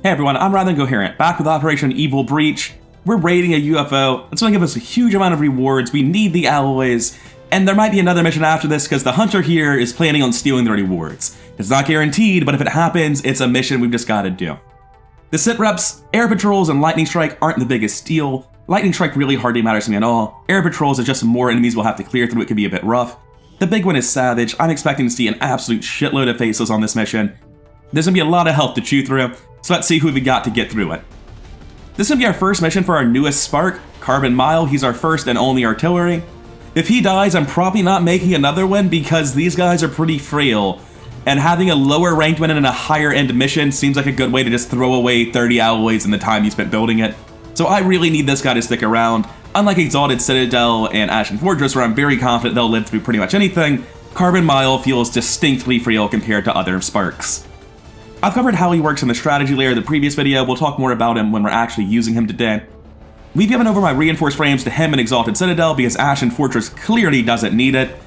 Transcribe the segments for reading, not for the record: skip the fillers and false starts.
Hey everyone, I'm Rather Incoherent, back with Operation Evil Breach. We're raiding a UFO. It's going to give us a huge amount of rewards. We need the alloys, and there might be another mission after this because the hunter here is planning on stealing the rewards. It's not guaranteed, but if it happens, it's a mission we've just got to do. The sit reps, air patrols, and lightning strike aren't the biggest deal. Lightning strike really hardly matters to me at all. Air patrols is just more enemies we'll have to clear through. It can be a bit rough. The big one is Savage. I'm expecting to see an absolute shitload of faceless on this mission. There's going to be a lot of health to chew through, so let's see who we got to get through it. This is going to be our first mission for our newest Spark, Carbon Mile. He's our first and only artillery. If he dies, I'm probably not making another one because these guys are pretty frail, and having a lower ranked one in a higher end mission seems like a good way to just throw away 30 alloys in the time you spent building it. So I really need this guy to stick around. Unlike Exalted Citadel and Ashen Fortress, where I'm very confident they'll live through pretty much anything, Carbon Mile feels distinctly frail compared to other Sparks. I've covered how he works in the strategy layer in the previous video. We'll talk more about him when we're actually using him today. We've given over my reinforced frames to him and Exalted Citadel because Ashen Fortress clearly doesn't need it.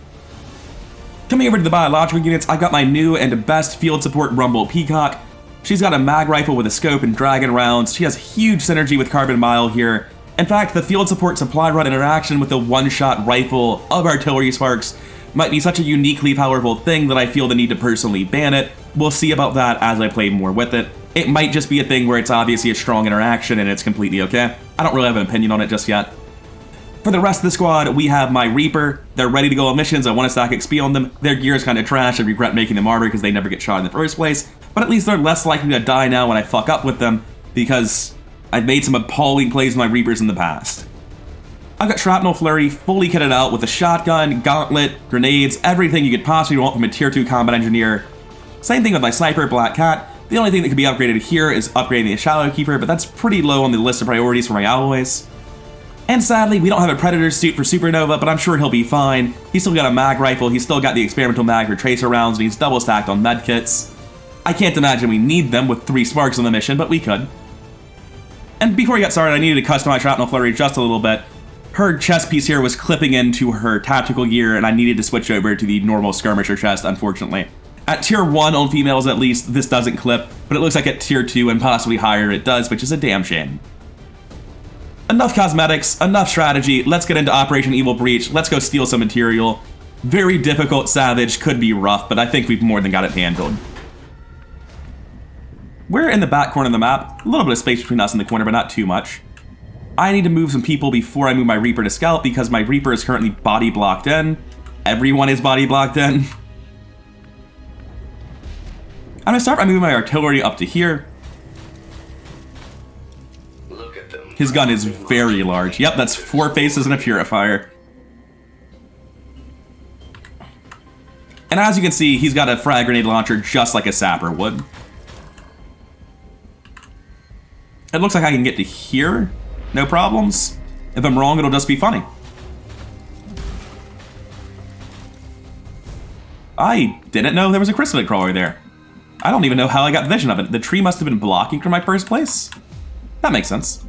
Coming over to the biological units, I've got my new and best field support Rumble Peacock. She's got a mag rifle with a scope and dragon rounds. She has huge synergy with Carbon Mile here. In fact, the field support supply run interaction with the one-shot rifle of artillery sparks might be such a uniquely powerful thing that I feel the need to personally ban it. We'll see about that as I play more with it. It might just be a thing where it's obviously a strong interaction and it's completely okay. I don't really have an opinion on it just yet. For the rest of the squad, we have my Reaper. They're ready to go on missions. I want to stack XP on them. Their gear is kind of trash. I regret making them armor because they never get shot in the first place. But at least they're less likely to die now when I fuck up with them because I've made some appalling plays with my Reapers in the past. I've got Shrapnel Flurry fully kitted out with a shotgun, gauntlet, grenades, everything you could possibly want from a tier 2 combat engineer. Same thing with my Sniper, Black Cat. The only thing that could be upgraded here is upgrading the Shadow Keeper, but that's pretty low on the list of priorities for my alloys. And sadly, we don't have a Predator suit for Supernova, but I'm sure he'll be fine. He's still got a mag rifle, he's still got the experimental mag for tracer rounds, and he's double stacked on medkits. I can't imagine we need them with 3 Sparks on the mission, but we could. And before we get started, I needed to customize Shrapnel Flurry just a little bit. Her chest piece here was clipping into her tactical gear, and I needed to switch over to the normal skirmisher chest, unfortunately. At tier 1 on females at least, this doesn't clip, but it looks like at tier 2 and possibly higher it does, which is a damn shame. Enough cosmetics, enough strategy, let's get into Operation Evil Breach, let's go steal some material. Very difficult Savage, could be rough, but I think we've more than got it handled. We're in the back corner of the map, a little bit of space between us and the corner, but not too much. I need to move some people before I move my Reaper to scout because my Reaper is currently body blocked in. Everyone is body blocked in. I'm going to start by moving my artillery up to here. Look at them. His gun is very large. Yep, that's 4 faces and a purifier. And as you can see, he's got a frag grenade launcher just like a sapper would. It looks like I can get to here. No problems. If I'm wrong, it'll just be funny. I didn't know there was a chrysalid crawler there. I don't even know how I got vision of it. The tree must have been blocking from my first place. That makes sense.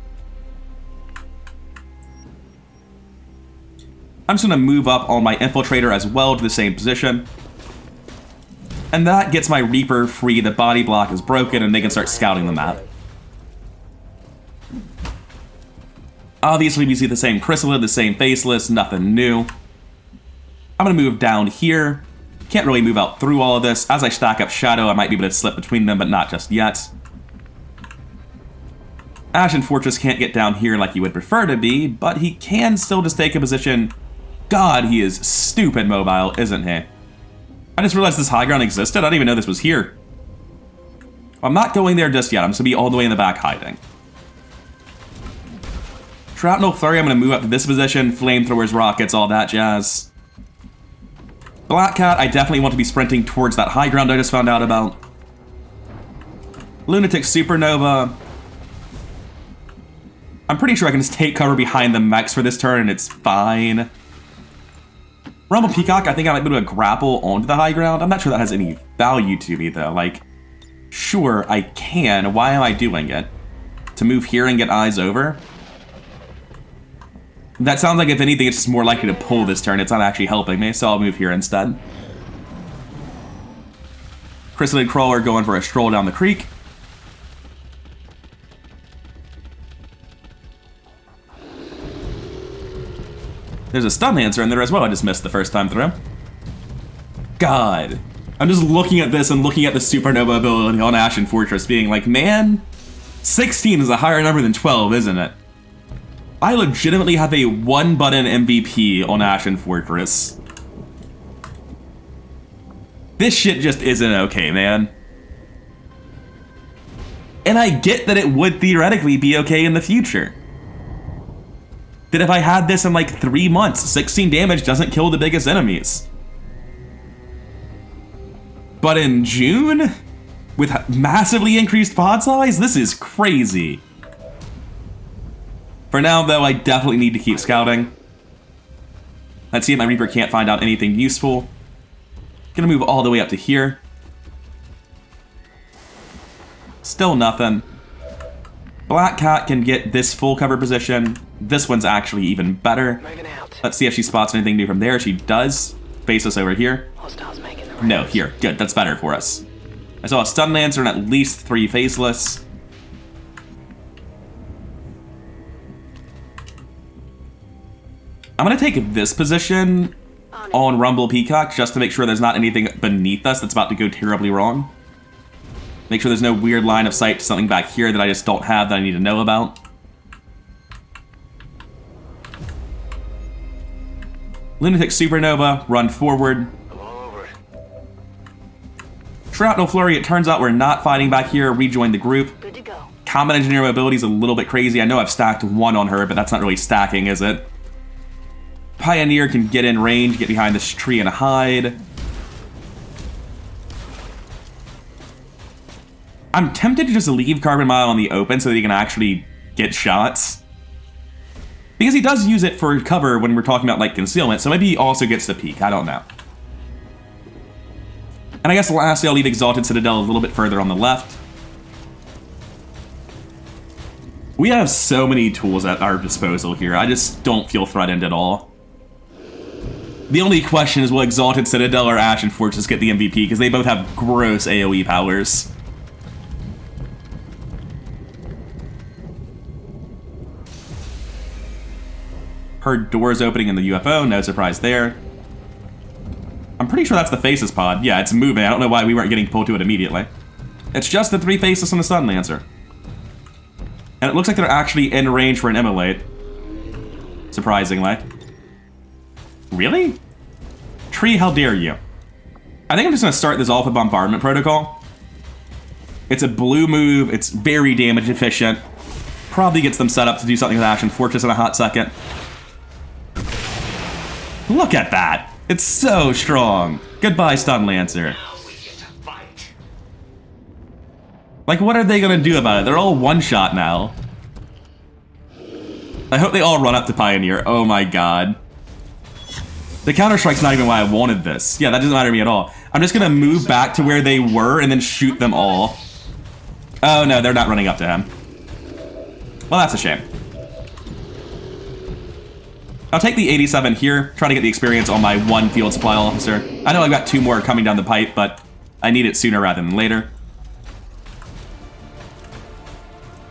I'm just going to move up on my infiltrator as well to the same position. And that gets my Reaper free. The body block is broken and they can start scouting the map. Obviously, we see the same chrysalid, the same faceless, nothing new. I'm going to move down here. Can't really move out through all of this. As I stack up Shadow, I might be able to slip between them, but not just yet. Ashen Fortress can't get down here like you would prefer to be, but he can still just take a position. God, he is stupid mobile, isn't he? I just realized this high ground existed. I didn't even know this was here. I'm not going there just yet. I'm just going to be all the way in the back hiding. Shrapnel Flurry, I'm going to move up to this position. Flamethrowers, rockets, all that jazz. Black Cat, I definitely want to be sprinting towards that high ground I just found out about. Lunatic Supernova. I'm pretty sure I can just take cover behind the mechs for this turn and it's fine. Rumble Peacock, I think I might be able to grapple onto the high ground. I'm not sure that has any value to me though. Like, sure, I can. Why am I doing it? To move here and get eyes over? That sounds like, if anything, it's just more likely to pull this turn. It's not actually helping me, so I'll move here instead. Chrysalid Crawler going for a stroll down the creek. There's a stun lancer in there as well I just missed the first time through. God. I'm just looking at this and looking at the supernova ability on Ashen Fortress being like, man, 16 is a higher number than 12, isn't it? I legitimately have a one-button MVP on Ashen Fortress. This shit just isn't okay, man. And I get that it would theoretically be okay in the future. That if I had this in like 3 months, 16 damage doesn't kill the biggest enemies. But in June, with massively increased pod size, this is crazy. For now, though, I definitely need to keep scouting. Let's see if my Reaper can't find out anything useful. Gonna move all the way up to here. Still nothing. Black Cat can get this full cover position. This one's actually even better. Let's see if she spots anything new from there. She does. Face us over here. No, here. Good, that's better for us. I saw a stun lancer and at least 3 faceless. I'm gonna take this position on Rumble Peacock just to make sure there's not anything beneath us that's about to go terribly wrong. Make sure there's no weird line of sight to something back here that I just don't have that I need to know about. Lunatic Supernova, run forward. Shrapnel Flurry, it turns out we're not fighting back here. Rejoin the group. Good to go. Combat Engineer mobility is a little bit crazy. I know I've stacked 1 on her, but that's not really stacking, is it? Pioneer can get in range, get behind this tree and hide. I'm tempted to just leave Carbon Mile on the open so that he can actually get shots. Because he does use it for cover when we're talking about, like, concealment, so maybe he also gets to peek. I don't know. And I guess lastly, I'll leave Exalted Citadel a little bit further on the left. We have so many tools at our disposal here. I just don't feel threatened at all. The only question is, will Exalted Citadel or Ashen Fortress get the MVP? Because they both have gross AoE powers. Heard doors opening in the UFO, no surprise there. I'm pretty sure that's the Faces pod. Yeah, it's moving. I don't know why we weren't getting pulled to it immediately. It's just the 3 Faces and the Stun Lancer. And it looks like they're actually in range for an immolate. Surprisingly. Really? Tree, how dare you? I think I'm just going to start this off with Bombardment Protocol. It's a blue move. It's very damage efficient. Probably gets them set up to do something with Ashen Fortress in a hot second. Look at that. It's so strong. Goodbye, Stun Lancer. Like, what are they going to do about it? They're all one-shot now. I hope they all run up to Pioneer. Oh my god. The Counter-Strike's not even why I wanted this. Yeah, that doesn't matter to me at all. I'm just going to move back to where they were and then shoot them all. Oh no, they're not running up to him. Well, that's a shame. I'll take the 87 here, try to get the experience on my 1 field supply officer. I know I've got 2 more coming down the pipe, but I need it sooner rather than later.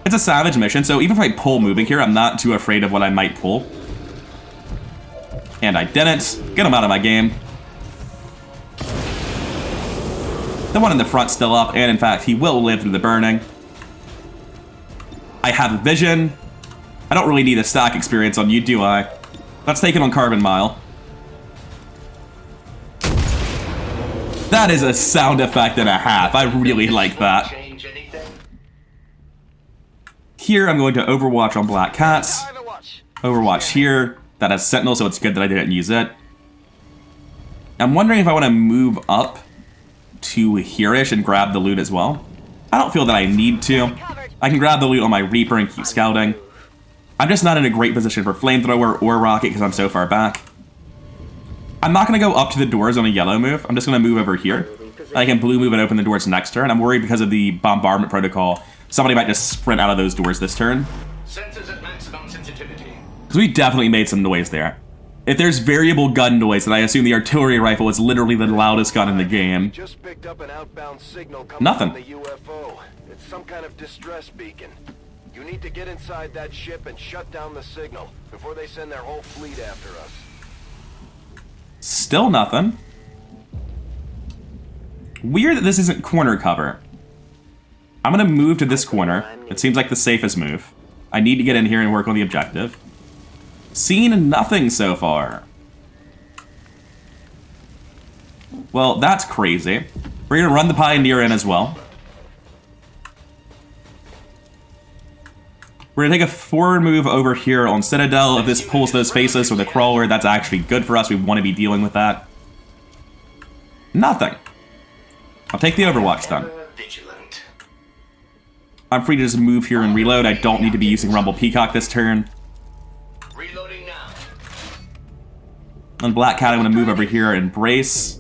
It's a Savage mission, so even if I pull moving here, I'm not too afraid of what I might pull. And I didn't. Get him out of my game. The one in the front's still up, and in fact, he will live through the burning. I have a vision. I don't really need a stack experience on you, do I? Let's take it on Carbon Mile. That is a sound effect and a half. I really like that. Here, I'm going to Overwatch on Black Cats. Overwatch here. That has Sentinel, so it's good that I didn't use it. I'm wondering if I want to move up to here-ish and grab the loot as well. I don't feel that I need to. I can grab the loot on my Reaper and keep scouting. I'm just not in a great position for Flamethrower or Rocket because I'm so far back. I'm not going to go up to the doors on a yellow move. I'm just going to move over here. I can blue move and open the doors next turn. I'm worried because of the Bombardment Protocol. Somebody might just sprint out of those doors this turn. Sensors at maximum sensitivity. Because we definitely made some noise there. If there's variable gun noise, then I assume the artillery rifle is literally the loudest gun in the game. Just picked up an outbound signal coming Nothing. from the UFO. It's some kind of distress beacon. You need to get inside that ship and shut down the signal before they send their whole fleet after us. Still nothing. Weird that this isn't corner cover. I'm gonna move to this corner. It seems like the safest move. I need to get in here and work on the objective. Seen nothing so far. Well, that's crazy. We're gonna run the Pioneer in as well. We're gonna take a forward move over here on Citadel. If this pulls those faceless with a crawler, that's actually good for us. We want to be dealing with that. Nothing. I'll take the Overwatch then. Vigilant. I'm free to just move here and reload. I don't need to be using Rumble Peacock this turn. Reloading now. On Black Cat, I'm gonna move over here and brace.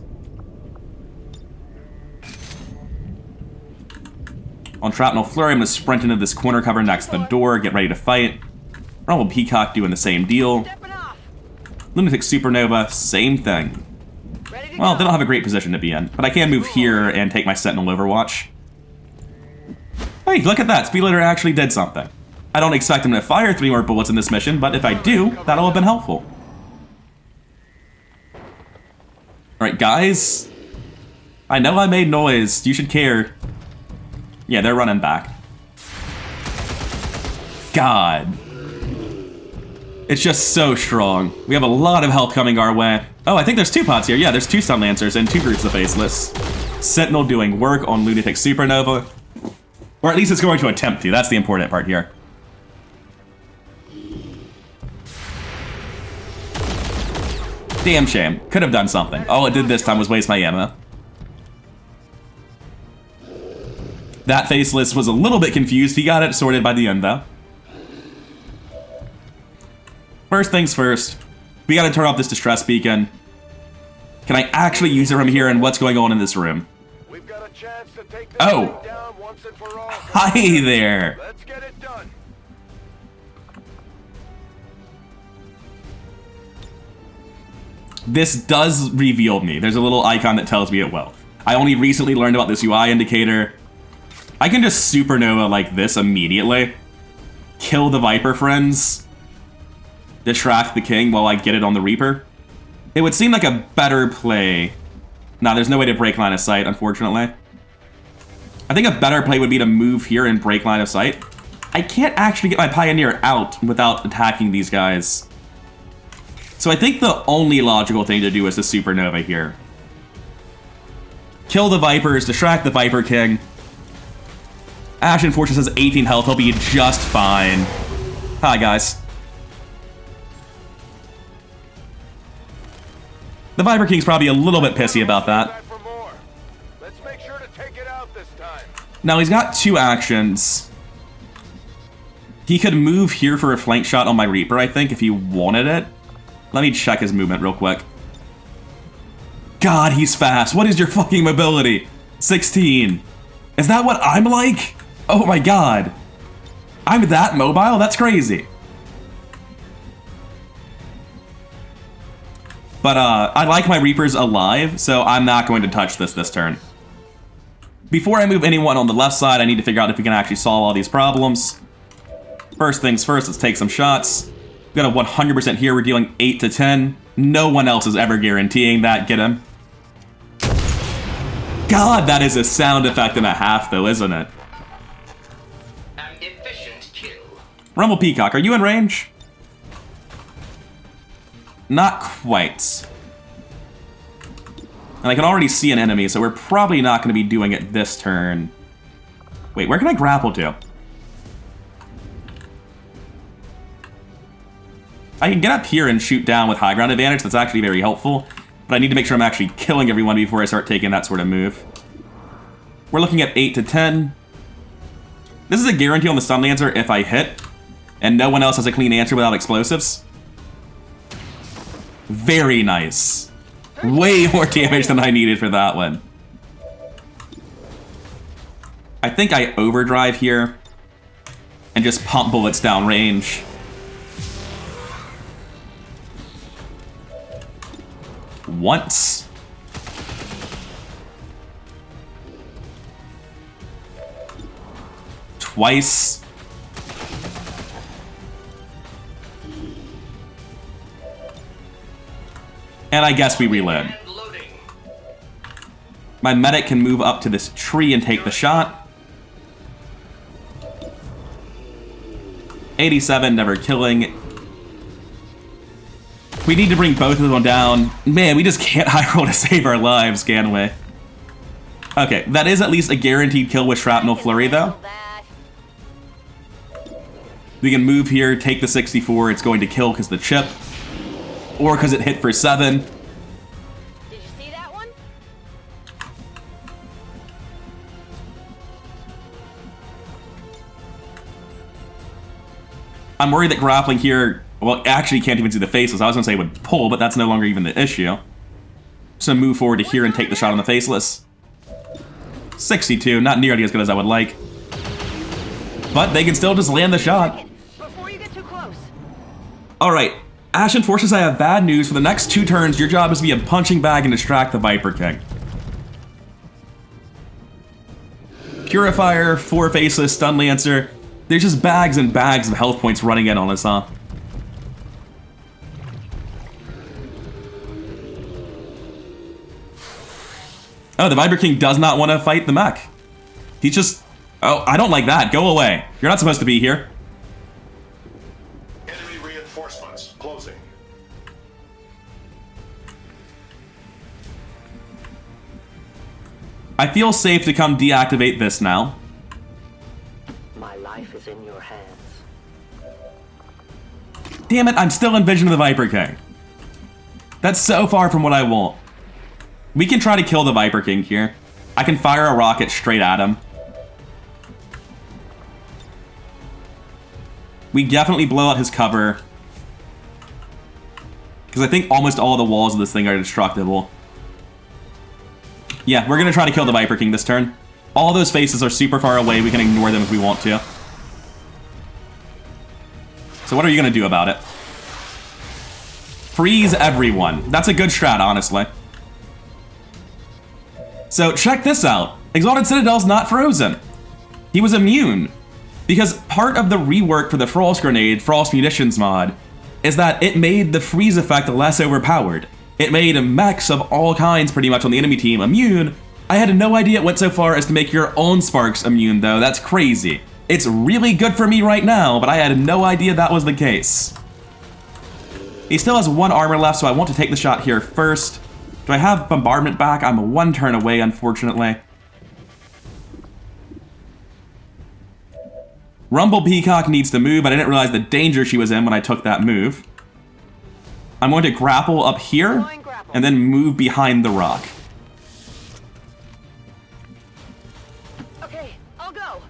On Shrapnel Flurry, I'm going to sprint into this corner cover next to the door, get ready to fight. Rumble Peacock doing the same deal. Lunatic Supernova, same thing. Well, they don't have a great position to be in, but I can move here and take my Sentinel Overwatch. Hey, look at that, Speedleader actually did something. I don't expect him to fire 3 more bullets in this mission, but if I do, that'll have been helpful. Alright, guys. I know I made noise, you should care. Yeah, they're running back. God. It's just so strong. We have a lot of health coming our way. Oh, I think there's 2 pods here. Yeah, there's 2 Stun Lancers and 2 Brutes of Faceless. Sentinel doing work on Lunatic Supernova. Or at least it's going to attempt to. That's the important part here. Damn shame. Could have done something. All it did this time was waste my ammo. That Faceless was a little bit confused. He got it sorted by the end, though. First things first, we gotta turn off this distress beacon. Can I actually use it from here, and what's going on in this room? We've got a chance to take this Oh. thing down once and for all. Hi there. Let's get it done. This does reveal me. There's a little icon that tells me it will. I only recently learned about this UI indicator. I can just supernova like this immediately. Kill the Viper friends. Distract the King while I get it on the Reaper. It would seem like a better play. Nah, there's no way to break line of sight, unfortunately. I think a better play would be to move here and break line of sight. I can't actually get my Pioneer out without attacking these guys. So I think the only logical thing to do is the supernova here. Kill the Vipers, distract the Viper King. Ashen Fortress has 18 health, he'll be just fine. Hi, guys. The Viper King's probably a little bit pissy about that. Let's make sure to take it out this time. Now, he's got 2 actions. He could move here for a flank shot on my Reaper, I think, if he wanted it. Let me check his movement real quick. God, he's fast. What is your fucking mobility? 16. Is that what I'm like? Oh my god. I'm that mobile? That's crazy. But I like my Reapers alive, so I'm not going to touch this turn. Before I move anyone on the left side, I need to figure out if we can actually solve all these problems. First things first, let's take some shots. We got a 100% here, we're dealing 8 to 10. No one else is ever guaranteeing that. Get him. God, that is a sound effect and a half, though, isn't it? An efficient kill. Rumble Peacock, are you in range? Not quite. And I can already see an enemy, so we're probably not going to be doing it this turn. Wait, where can I grapple to? I can get up here and shoot down with high ground advantage. That's actually very helpful. But I need to make sure I'm actually killing everyone before I start taking that sort of move. We're looking at 8 to 10. This is a guarantee on the Stun Lancer if I hit. And no one else has a clean answer without explosives. Very nice. Way more damage than I needed for that one. I think I overdrive here. And just pump bullets down range. Once. Twice. And I guess we reload. And loading. My medic can move up to this tree and take the shot. 87, never killing. We need to bring both of them down. Man, we just can't high roll to save our lives, can we? Okay, that is at least a guaranteed kill with Shrapnel Flurry, though. We can move here, take the 64. It's going to kill because the chip. Or because it hit for 7. Did you see that one? I'm worried that grappling here, well, actually can't even see the faceless. I was going to say it would pull, but that's no longer even the issue. So move forward to here and take the shot on the faceless. 62, not nearly as good as I would like. But they can still just land the shot. Before you get too close. Alright, Ashen Forces, I have bad news. For the next 2 turns, your job is to be a punching bag and distract the Viper King. Purifier, 4 faceless, Stun Lancer. There's just bags and bags of health points running in on us, huh? Oh, the Viper King does not want to fight the mech. He's just... Oh, I don't like that. Go away. You're not supposed to be here. Enemy reinforcements closing. I feel safe to come deactivate this now. My life is in your hands. Damn it, I'm still in Vision of the Viper King. That's so far from what I want. We can try to kill the Viper King here. I can fire a rocket straight at him. We definitely blow out his cover. Because I think almost all the walls of this thing are destructible. Yeah, we're going to try to kill the Viper King this turn. All those faces are super far away. We can ignore them if we want to. So what are you going to do about it? Freeze everyone. That's a good strat, honestly. So check this out. Exalted Citadel's not frozen. He was immune. Because part of the rework for the Frost Grenade, Frost Munitions mod, is that it made the freeze effect less overpowered. It made mechs of all kinds pretty much on the enemy team immune. I had no idea it went so far as to make your own sparks immune though. That's crazy. It's really good for me right now, but I had no idea that was the case. He still has 1 armor left, so I want to take the shot here first. Do I have bombardment back? I'm 1 turn away, unfortunately. Rumble Peacock needs to move. I didn't realize the danger she was in when I took that move. I'm going to grapple up here, and then move behind the rock. Okay, I'll go.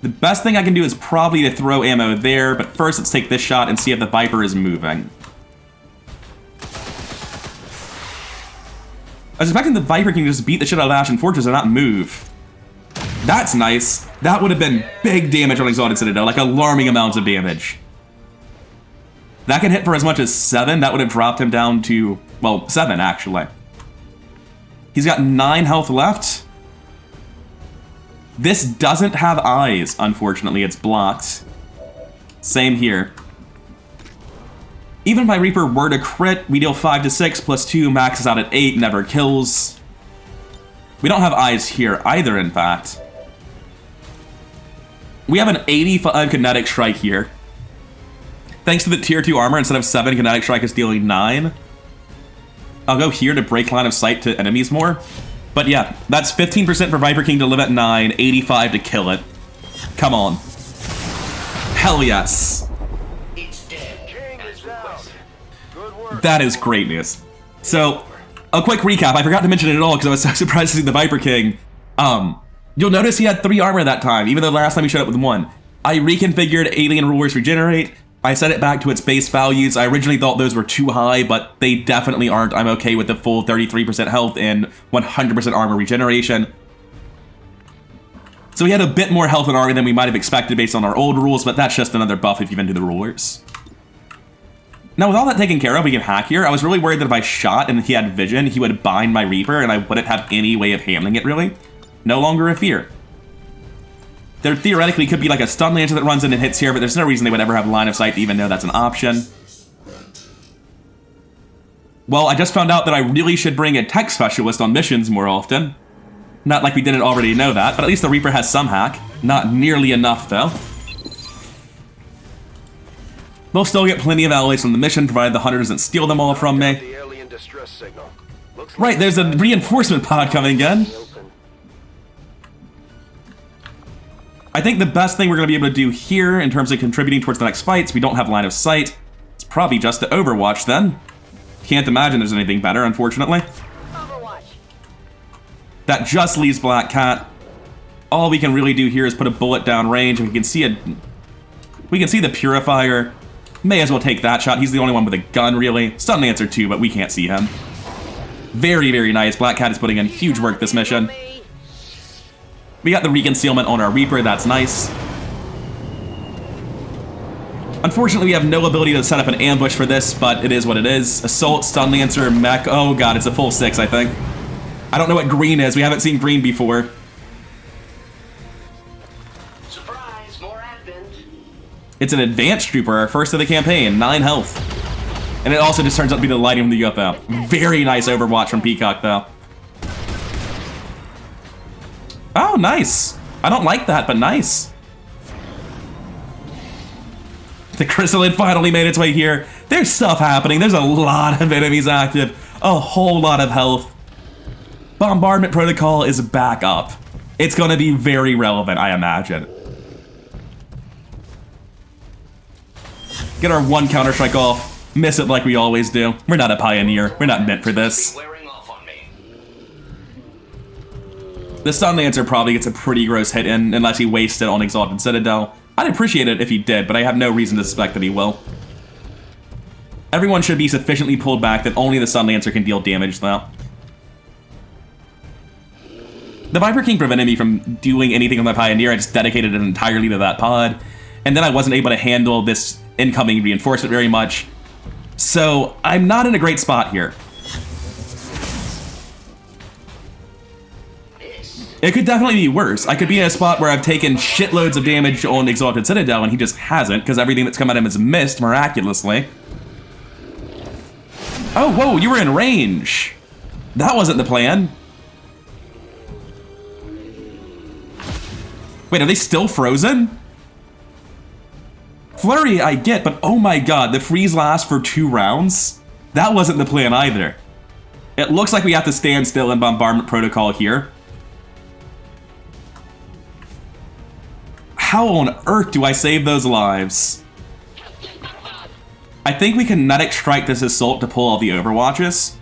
The best thing I can do is probably to throw ammo there, but first let's take this shot and see if the Viper is moving. I was expecting the Viper King to just beat the shit out of Ashen Fortress and not move. That's nice. That would have been big damage on Exalted Citadel, like alarming amounts of damage. That can hit for as much as 7. That would have dropped him down to, well, 7 actually. He's got 9 health left. This doesn't have eyes, unfortunately. It's blocked. Same here. Even if my Reaper were to crit, we deal 5 to 6 plus 2, maxes out at 8, never kills. We don't have eyes here either, in fact. We have an 85 kinetic strike here. Thanks to the tier 2 armor, instead of 7, kinetic strike is dealing 9. I'll go here to break line of sight to enemies more. But yeah, that's 15% for Viper King to live at 9, 85 to kill it. Come on. Hell yes. It's dead. King is As down. requested. Good work. That is great news. So, a quick recap. I forgot to mention it at all because I was so surprised to see the Viper King. You'll notice he had 3 armor that time, even though the last time he showed up with 1. I reconfigured Alien Rulers Regenerate. I set it back to its base values. I originally thought those were too high, but they definitely aren't. I'm okay with the full 33% health and 100% armor regeneration. So he had a bit more health and armor than we might have expected based on our old rules, but that's just another buff if you've been to the rulers. Now, with all that taken care of, we can hack here. I was really worried that if I shot and he had vision, he would bind my Reaper, and I wouldn't have any way of handling it, really. No longer a fear. There theoretically could be like a stun lancer that runs in and hits here, but there's no reason they would ever have line of sight to even know that's an option. Well, I just found out that I really should bring a tech specialist on missions more often. Not like we didn't already know that, but at least the Reaper has some hack. Not nearly enough, though. We'll still get plenty of alloys from the mission, provided the hunter doesn't steal them all from me. The alien distress signal. Looks Right, like there's a reinforcement pod coming again. Open. I think the best thing we're going to be able to do here in terms of contributing towards the next fights, we don't have line of sight. It's probably just to Overwatch then. Can't imagine there's anything better, unfortunately. Overwatch. That just leaves Black Cat. All we can really do here is put a bullet down range, and we can see the Purifier. May as well take that shot. He's the only one with a gun, really. Stun Lancer too, but we can't see him. Very, very nice. Black Cat is putting in huge work this mission. We got the reconcealment on our Reaper. That's nice. Unfortunately, we have no ability to set up an ambush for this, but it is what it is. Assault, Stun Lancer, Mech. Oh god, it's a full 6, I think. I don't know what green is. We haven't seen green before. Surprise, more advent. It's an advanced trooper, our first of the campaign, 9 health. And it also just turns out to be the lighting from the UFO. Very nice Overwatch from Peacock, though. Oh, nice. I don't like that, but nice. The Chrysalid finally made its way here. There's stuff happening. There's a lot of enemies active. A whole lot of health. Bombardment Protocol is back up. It's going to be very relevant, I imagine. Get our one Counter-Strike off. Miss it like we always do. We're not a Pioneer. We're not meant for this. Wearing off on me. The Stun Lancer probably gets a pretty gross hit in, unless he wastes it on Exalted Citadel. I'd appreciate it if he did, but I have no reason to suspect that he will. Everyone should be sufficiently pulled back that only the Stun Lancer can deal damage, though. The Viper King prevented me from doing anything on my Pioneer. I just dedicated it entirely to that pod. And then I wasn't able to handle this incoming reinforcement very much. So, I'm not in a great spot here. It could definitely be worse. I could be in a spot where I've taken shitloads of damage on Exalted Citadel and he just hasn't, because everything that's come at him is missed miraculously. Oh, whoa, you were in range. That wasn't the plan. Wait, are they still frozen? Flurry, I get, but oh my god, the freeze lasts for 2 rounds? That wasn't the plan either. It looks like we have to stand still in Bombardment Protocol here. How on earth do I save those lives? I think we can Kinetic Strike this Assault to pull all the Overwatches.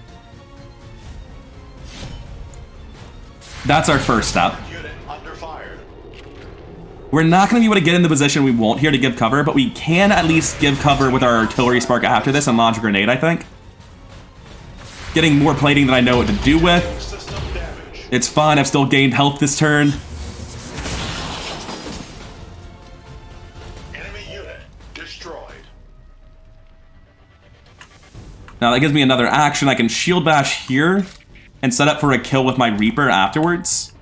That's our first step. We're not going to be able to get in the position we want here to give cover, but we can at least give cover with our Artillery Spark after this and launch a grenade, I think. Getting more plating than I know what to do with. It's fine, I've still gained health this turn. Enemy unit destroyed. Now that gives me another action. I can Shield Bash here and set up for a kill with my Reaper afterwards.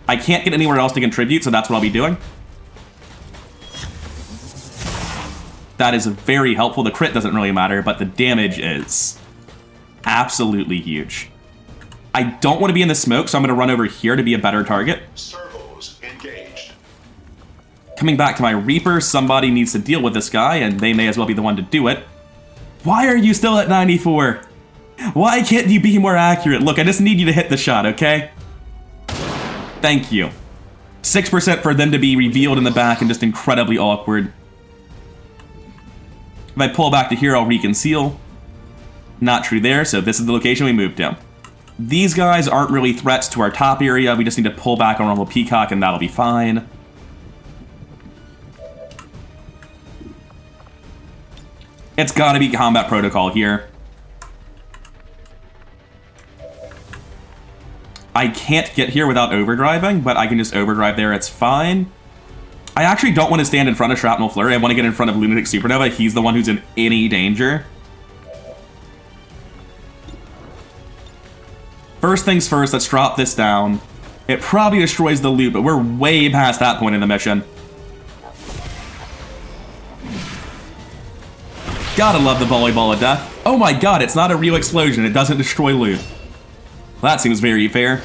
I can't get anywhere else to contribute, so that's what I'll be doing. That is very helpful. The crit doesn't really matter, but the damage is absolutely huge. I don't want to be in the smoke, so I'm going to run over here to be a better target. Servos engaged. Coming back to my Reaper, somebody needs to deal with this guy, and they may as well be the one to do it. Why are you still at 94? Why can't you be more accurate? Look, I just need you to hit the shot, okay? Thank you. 6% for them to be revealed in the back and just incredibly awkward. If I pull back to here, I'll reconceal. Not true there, so this is the location we moved to. These guys aren't really threats to our top area. We just need to pull back on normal Peacock and that'll be fine. It's gotta be Combat Protocol here. I can't get here without overdriving, but I can just overdrive there, it's fine. I actually don't want to stand in front of Shrapnel Flurry. I want to get in front of Lunatic Supernova. He's the one who's in any danger. First things first, let's drop this down. It probably destroys the loot, but we're way past that point in the mission. Gotta love the volleyball of death. Oh my god, it's not a real explosion. It doesn't destroy loot. That seems very fair.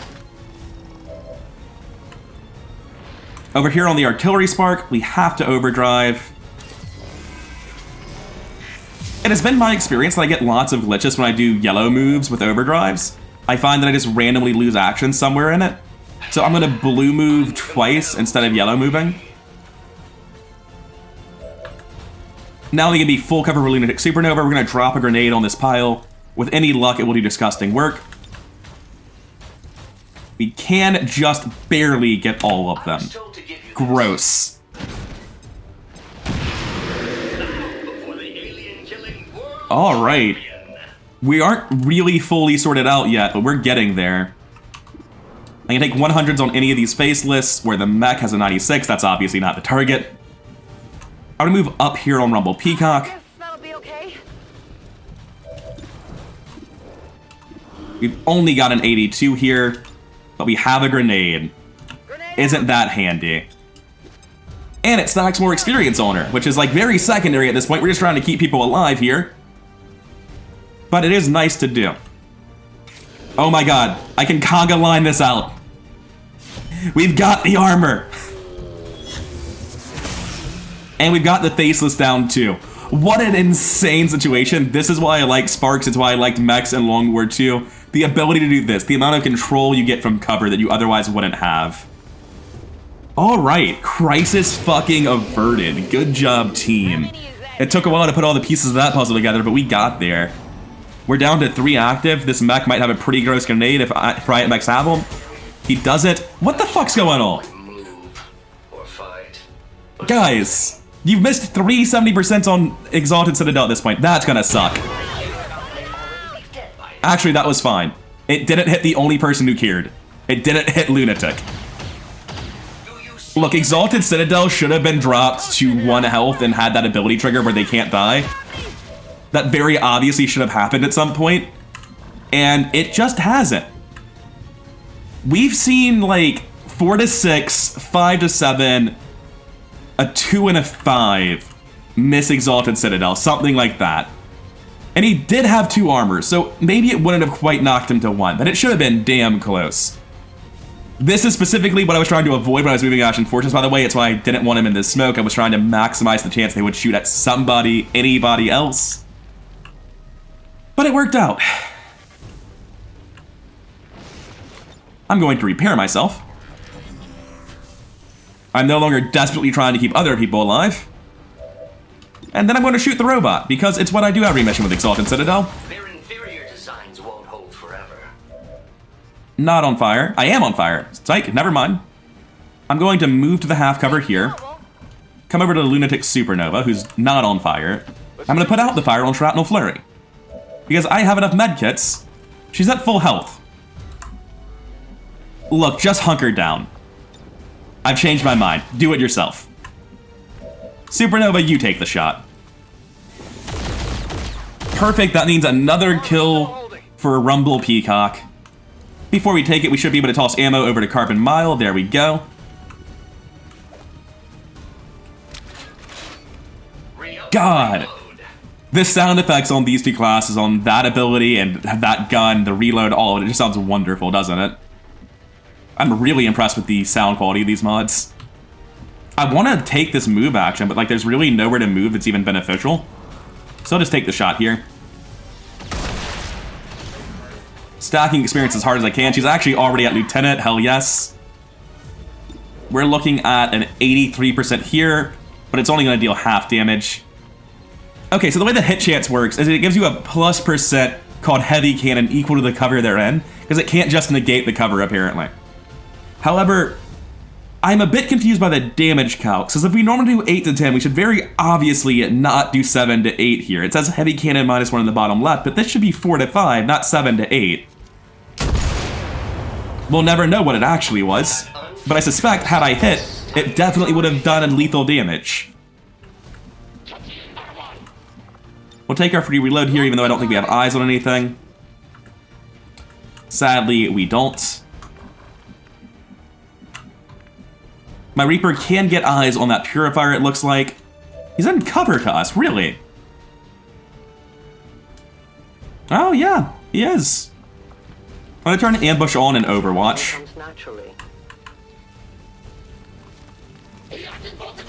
Over here on the artillery spark, we have to overdrive. It has been my experience that I get lots of glitches when I do yellow moves with overdrives. I find that I just randomly lose action somewhere in it. So I'm gonna blue move twice instead of yellow moving. Now they can be full cover for Lunatic Supernova. We're gonna drop a grenade on this pile. With any luck, it will do disgusting work. We can just barely get all of them. Gross. Alright. We aren't really fully sorted out yet, but we're getting there. I can take 100s on any of these faceless, where the mech has a 96, that's obviously not the target. I'm gonna move up here on Rumble Peacock. Guess that'll be okay. We've only got an 82 here, but we have a grenade. Grenade Isn't that handy? And it stacks more experience on her, which is like very secondary at this point. We're just trying to keep people alive here. But it is nice to do. Oh my god, I can conga line this out. We've got the armor. And we've got the faceless down too. What an insane situation. This is why I like Sparks, it's why I liked mechs and Long War 2. The ability to do this, the amount of control you get from cover that you otherwise wouldn't have. Alright, crisis fucking averted. Good job, team. It took a while to put all the pieces of that puzzle together, but we got there. We're down to 3 active. This mech might have a pretty gross grenade if Riot mechs have them. He doesn't. What the fuck's going on? Guys, you've missed 370% on Exalted Citadel at this point. That's gonna suck. Actually, that was fine. It didn't hit the only person who cared. It didn't hit Lunatic. Look, Exalted Citadel should have been dropped to 1 health and had that ability trigger where they can't die. That very obviously should have happened at some point. And it just hasn't. We've seen like 4 to 6, 5 to 7, a 2 and a 5 miss Exalted Citadel, something like that. And he did have 2 armor, so maybe it wouldn't have quite knocked him to 1, but it should have been damn close. This is specifically what I was trying to avoid when I was moving Ashen Fortress, by the way. It's why I didn't want him in this smoke. I was trying to maximize the chance they would shoot at somebody, anybody else. But it worked out. I'm going to repair myself. I'm no longer desperately trying to keep other people alive. And then I'm going to shoot the robot, because it's what I do every mission with Exalted Citadel. Their inferior designs won't hold forever. Not on fire. I am on fire. Psych, never mind. I'm going to move to the half cover here. Come over to the Lunatic Supernova, who's not on fire. I'm going to put out the fire on Shrapnel Flurry. Because I have enough medkits. She's at full health. Look, just hunker down. I've changed my mind. Do it yourself. Supernova, you take the shot. Perfect, that means another kill for Rumble Peacock. Before we take it, we should be able to toss ammo over to Carbon Mile. There we go. God. The sound effects on these 2 classes, on that ability and that gun, the reload, all of it, just sounds wonderful, doesn't it? I'm really impressed with the sound quality of these mods. I want to take this move action, but like there's really nowhere to move that's even beneficial. So I'll just take the shot here. Stacking experience as hard as I can. She's actually already at Lieutenant, hell yes. We're looking at an 83% here, but it's only going to deal half damage. Okay, so the way the hit chance works is it gives you a +% called Heavy Cannon equal to the cover they're in, because it can't just negate the cover, apparently. However, I'm a bit confused by the damage calc, because if we normally do 8 to 10, we should very obviously not do 7 to 8 here. It says Heavy Cannon -1 in the bottom left, but this should be 4 to 5, not 7 to 8. We'll never know what it actually was, but I suspect had I hit, it definitely would have done lethal damage. We'll take our free reload here, even though I don't think we have eyes on anything. Sadly, we don't. My Reaper can get eyes on that Purifier, it looks like. He's in cover to us, really. Oh, yeah, he is. I'm gonna turn ambush on in Overwatch. Comes naturally.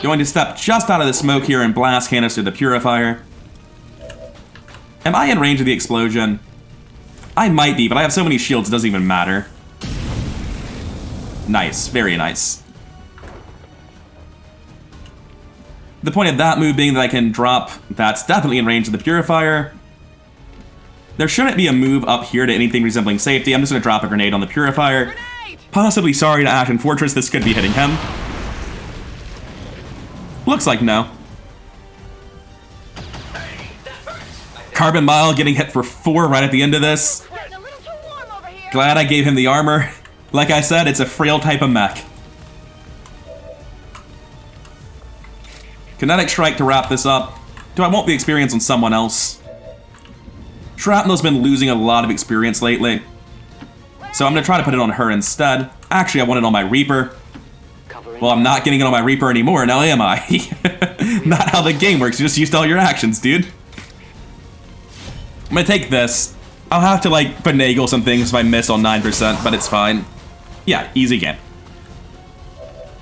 Going to step just out of the smoke here and blast canister the Purifier. Am I in range of the explosion? I might be, but I have so many shields it doesn't even matter. Nice, very nice. The point of that move being that I can drop, that's definitely in range of the Purifier. There shouldn't be a move up here to anything resembling safety. I'm just going to drop a grenade on the Purifier. Grenade! Possibly sorry to Ashen Fortress, this could be hitting him. Looks like no. Carbon Mile getting hit for 4 right at the end of this. It's a little too warm over here. Glad I gave him the armor. Like I said, it's a frail type of mech. Kinetic Strike to wrap this up. Do I want the experience on someone else? Shrapnel's been losing a lot of experience lately. So I'm going to try to put it on her instead. Actually, I want it on my Reaper. Well, I'm not getting it on my Reaper anymore, now am I? Not how the game works, you just used all your actions, dude. I'm going to take this. I'll have to, like, finagle some things if I miss on 9%, but it's fine. Yeah, easy game.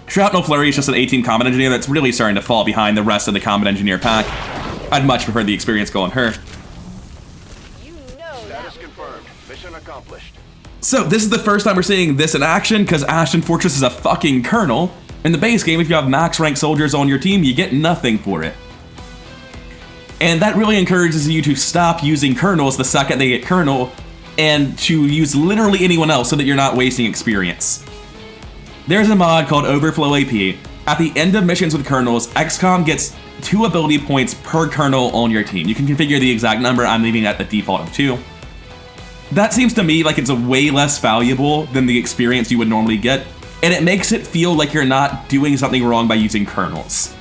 Shrapnel Flurry is just an 18 Combat Engineer that's really starting to fall behind the rest of the Combat Engineer pack. I'd much prefer the experience go on her. You know Status that. confirmed. Mission accomplished. So, this is the first time we're seeing this in action, because Ashen Fortress is a fucking kernel. In the base game, if you have max rank soldiers on your team, you get nothing for it. And that really encourages you to stop using kernels the second they get kernel, and to use literally anyone else so that you're not wasting experience. There's a mod called Overflow AP. At the end of missions with kernels, XCOM gets 2 ability points per kernel on your team. You can configure the exact number, I'm leaving it at the default of 2. That seems to me like it's a way less valuable than the experience you would normally get, and it makes it feel like you're not doing something wrong by using kernels.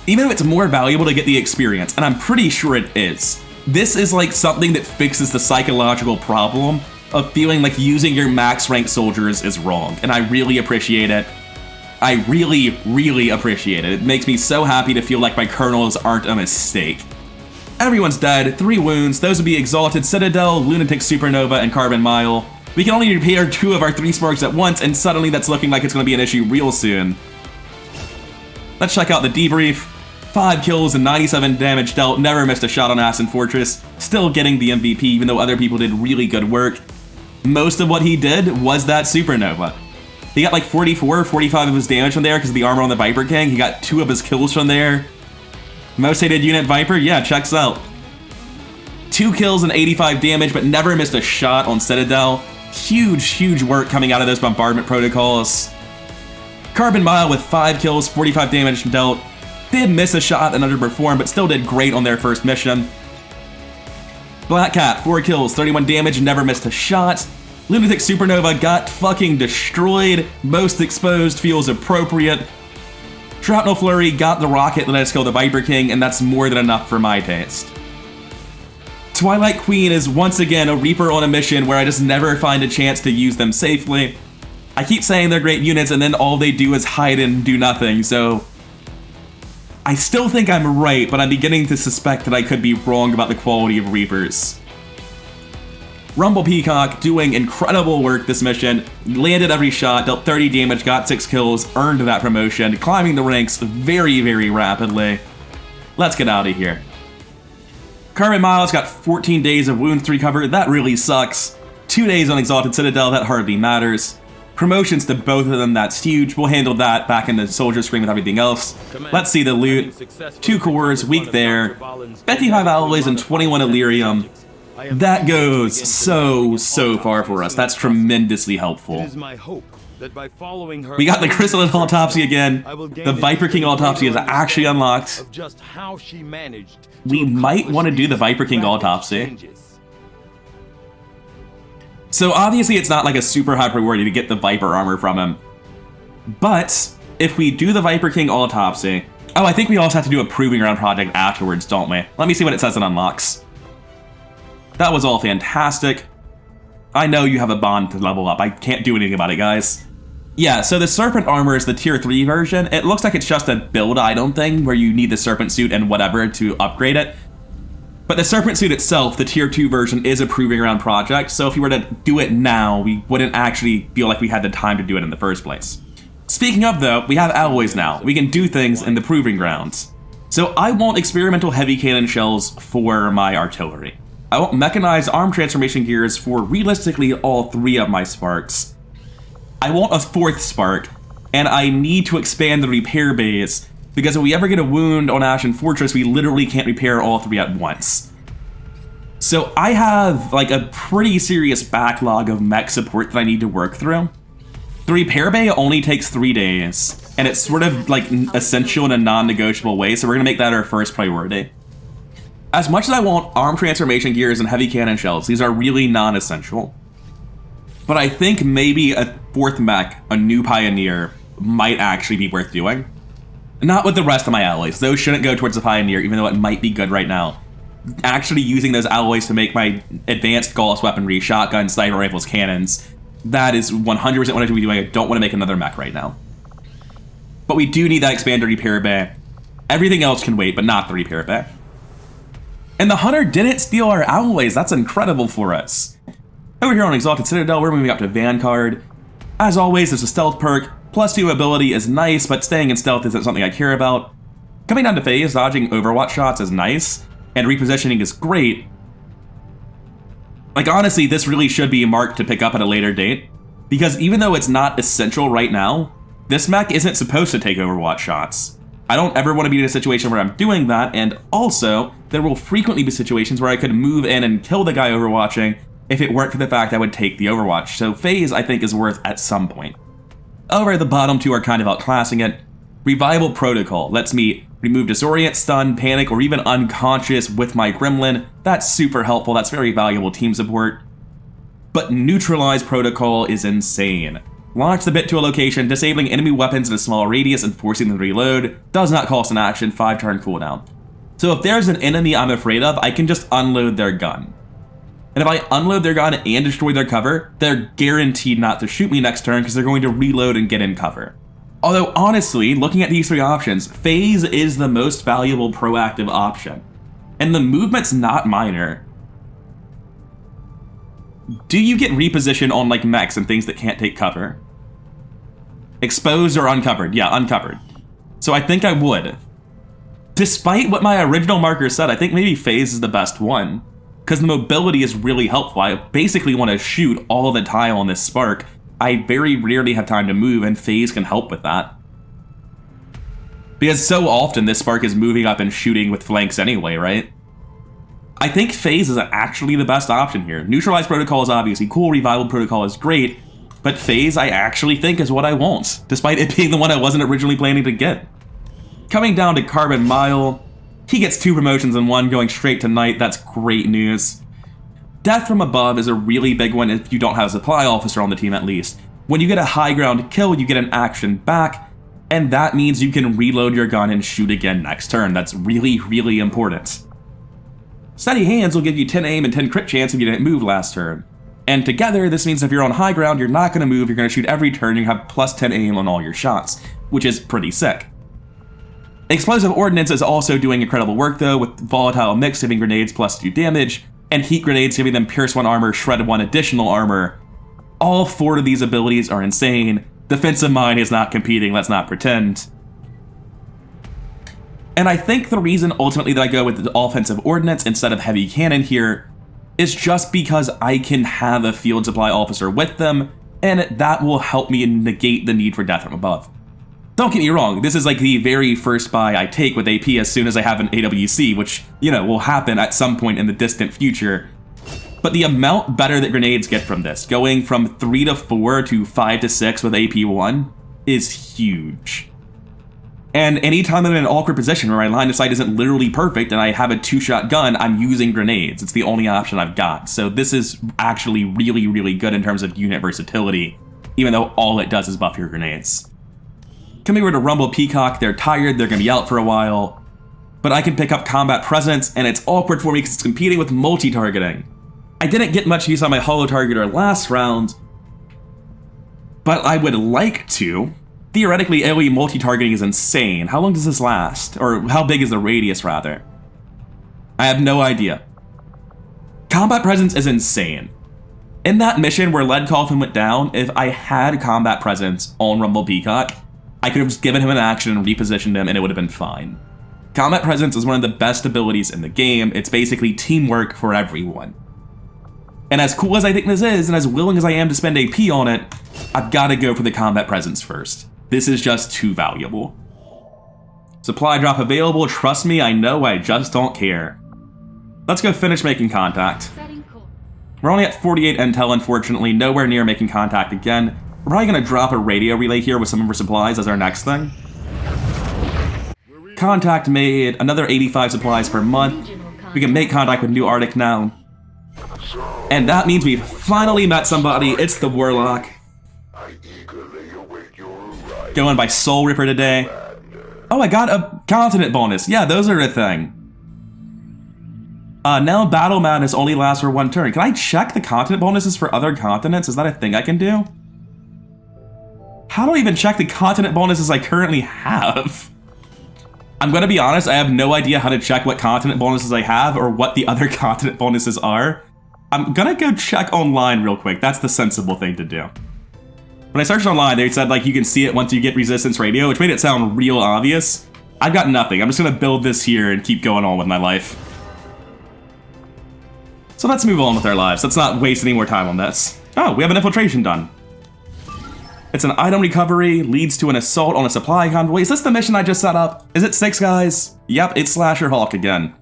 Even if it's more valuable to get the experience, and I'm pretty sure it is, this is like something that fixes the psychological problem of feeling like using your max rank soldiers is wrong, and I really appreciate it. I really, really appreciate it. It makes me so happy to feel like my kernels aren't a mistake. Everyone's dead, 3 wounds, those would be Exalted Citadel, Lunatic Supernova, and Carbon Mile. We can only repair 2 of our 3 sparks at once, and suddenly that's looking like it's going to be an issue real soon. Let's check out the debrief. 5 kills and 97 damage dealt, never missed a shot on Ashen Fortress, still getting the MVP even though other people did really good work. Most of what he did was that Supernova. He got like 44 or 45 of his damage from there because of the armor on the Viper King. He got 2 of his kills from there. Most hated unit Viper, yeah, checks out. 2 kills and 85 damage, but never missed a shot on Citadel. Huge, huge work coming out of those bombardment protocols. Carbon Mile with 5 kills, 45 damage dealt. Did miss a shot and underperformed, but still did great on their first mission. Black Cat, 4 kills, 31 damage, never missed a shot. Lunatic Supernova got fucking destroyed. Most exposed feels appropriate. Shrapnel Flurry got the rocket that let us kill the Viper King, and that's more than enough for my taste. Twilight Queen is once again a Reaper on a mission where I just never find a chance to use them safely. I keep saying they're great units, and then all they do is hide and do nothing, so I still think I'm right, but I'm beginning to suspect that I could be wrong about the quality of Reapers. Rumble Peacock doing incredible work this mission, landed every shot, dealt 30 damage, got 6 kills, earned that promotion, climbing the ranks very, very rapidly. Let's get out of here. Carbon Mile's got 14 days of wounds to recover, that really sucks. 2 days on Exalted Citadel, that hardly matters. Promotions to both of them, that's huge. We'll handle that back in the soldier screen with everything else. Let's see the loot. 2 cores, weak there. 55 alloys and 21 Illyrium. That goes so far for us. That's tremendously helpful. We got the Chrysalid Autopsy again. The Viper King Autopsy is actually unlocked. We might want to do the Viper King Autopsy. So obviously it's not like a super high priority to get the Viper armor from him. But if we do the Viper King Autopsy... Oh, I think we also have to do a Proving Ground project afterwards, don't we? Let me see what it says it unlocks. That was all fantastic. I know you have a bond to level up. I can't do anything about it, guys. Yeah, so the Serpent armor is the tier 3 version. It looks like it's just a build item thing where you need the Serpent suit and whatever to upgrade it. But the Serpent suit itself, the tier 2 version, is a proving ground project, so if we were to do it now, we wouldn't actually feel like we had the time to do it in the first place. Speaking of though, we have alloys now. We can do things in the proving grounds. So I want experimental heavy cannon shells for my artillery. I want mechanized arm transformation gears for realistically all 3 of my sparks. I want a 4th spark, and I need to expand the repair bays, because if we ever get a wound on Ashen Fortress, we literally can't repair all 3 at once. So I have like a pretty serious backlog of mech support that I need to work through. The repair bay only takes 3 days, and it's sort of like essential in a non-negotiable way, so we're gonna make that our first priority. As much as I want arm transformation gears and heavy cannon shells, these are really non-essential. But I think maybe a 4th mech, a new Pioneer, might actually be worth doing. Not with the rest of my alloys. Those shouldn't go towards the Pioneer, even though it might be good right now. Actually using those alloys to make my advanced Gauss weaponry, shotguns, sniper rifles, cannons, that is 100% what I should be doing. I don't want to make another mech right now. But we do need that expanded repair bay. Everything else can wait, but not the repair bay. And the Hunter didn't steal our alloys. That's incredible for us. Over here on Exalted Citadel, we're moving up to Vanguard. As always, there's a stealth perk. +2 ability is nice, but staying in stealth isn't something I care about. Coming down to phase, dodging Overwatch shots is nice, and repositioning is great. Like, honestly, this really should be marked to pick up at a later date, because even though it's not essential right now, this mech isn't supposed to take Overwatch shots. I don't ever want to be in a situation where I'm doing that, and also, there will frequently be situations where I could move in and kill the guy overwatching if it weren't for the fact I would take the Overwatch, so phase, I think, is worth at some point. Over at the bottom 2 are kind of outclassing it. Revival Protocol lets me remove disorient, stun, panic, or even unconscious with my gremlin. That's super helpful, that's very valuable team support. But Neutralize Protocol is insane. Launch the bit to a location, disabling enemy weapons in a small radius and forcing them to reload. Does not cost an action, 5-turn cooldown. So if there's an enemy I'm afraid of, I can just unload their gun. And if I unload their gun and destroy their cover, they're guaranteed not to shoot me next turn because they're going to reload and get in cover. Although honestly, looking at these 3 options, phase is the most valuable proactive option. And the movement's not minor. Do you get reposition on like mechs and things that can't take cover? Exposed or uncovered? Yeah, uncovered. So I think I would. Despite what my original marker said, I think maybe phase is the best one. Because the mobility is really helpful. I basically want to shoot all the time on this spark. I very rarely have time to move, and phase can help with that. Because so often this spark is moving up and shooting with flanks anyway, right? I think phase is actually the best option here. Neutralize Protocol is obviously cool, Revival Protocol is great, but phase I actually think is what I want, despite it being the one I wasn't originally planning to get. Coming down to Carbon Mile, he gets 2 promotions in 1, going straight to Knight. That's great news. Death from above is a really big one if you don't have a supply officer on the team at least. When you get a high ground kill, you get an action back, and that means you can reload your gun and shoot again next turn. That's really, really important. Steady Hands will give you 10 aim and 10 crit chance if you didn't move last turn. And together, this means if you're on high ground, you're not going to move, you're going to shoot every turn, you have +10 aim on all your shots, which is pretty sick. Explosive Ordnance is also doing incredible work though, with Volatile Mix giving grenades +2 damage, and Heat Grenades giving them Pierce 1 armor, Shred 1 additional armor. All 4 of these abilities are insane. Defensive Mine is not competing, let's not pretend. And I think the reason ultimately that I go with the Offensive Ordnance instead of Heavy Cannon here is just because I can have a field supply officer with them, and that will help me negate the need for Death from above. Don't get me wrong, this is like the very first buy I take with AP as soon as I have an AWC, which, you know, will happen at some point in the distant future. But the amount better that grenades get from this, going from 3 to 4 to 5 to 6 with AP1, is huge. And anytime I'm in an awkward position where my line of sight isn't literally perfect and I have a 2-shot gun, I'm using grenades. It's the only option I've got. So this is actually really, really good in terms of unit versatility, even though all it does is buff your grenades. Coming over to Rumble Peacock, they're tired, they're going to be out for a while. But I can pick up Combat Presence, and it's awkward for me because it's competing with multi-targeting. I didn't get much use on my Holo Targeter last round, but I would like to. Theoretically, AoE multi-targeting is insane. How long does this last? Or how big is the radius, rather? I have no idea. Combat presence is insane. In that mission where Lead Coffin went down, if I had combat presence on Rumble Peacock, I could have just given him an action and repositioned him and it would have been fine. Combat presence is one of the best abilities in the game. It's basically teamwork for everyone. And as cool as I think this is, and as willing as I am to spend AP on it, I've got to go for the combat presence first. This is just too valuable. Supply drop available, trust me, I know, I just don't care. Let's go finish making contact. We're only at 48 intel, unfortunately, nowhere near making contact again. We're probably going to drop a radio relay here with some of our supplies as our next thing. Contact made, another 85 supplies per month. We can make contact with New Arctic now. And that means we've finally met somebody, it's the Warlock. Going by Soul Ripper today. Oh, I got a continent bonus. Yeah, those are a thing. Now Battle Madness only lasts for 1 turn. Can I check the continent bonuses for other continents? Is that a thing I can do? How do I even check the continent bonuses I currently have? I'm gonna be honest, I have no idea how to check what continent bonuses I have or what the other continent bonuses are. I'm gonna go check online real quick. That's the sensible thing to do. When I searched online, they said like you can see it once you get Resistance Radio, which made it sound real obvious. I've got nothing. I'm just gonna build this here and keep going on with my life. So let's move on with our lives. Let's not waste any more time on this. Oh, we have an infiltration done. It's an item recovery, leads to an assault on a supply convoy. Is this the mission I just set up? Is it 6 guys? Yep, it's Slasher Hawk again.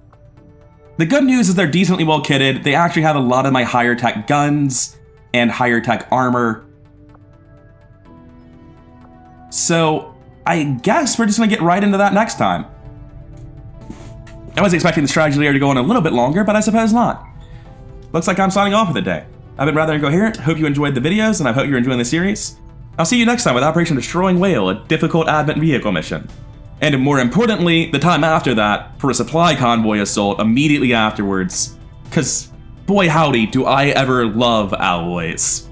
The good news is they're decently well kitted. They actually have a lot of my higher tech guns and higher tech armor. So I guess we're just gonna get right into that next time. I was expecting the strategy layer to go on a little bit longer, but I suppose not. Looks like I'm signing off for the day. I've been rather incoherent, hope you enjoyed the videos, and I hope you're enjoying the series. I'll see you next time with Operation Destroying Whale, a difficult Advent vehicle mission. And more importantly, the time after that, for a supply convoy assault immediately afterwards. Cause boy howdy, do I ever love alloys.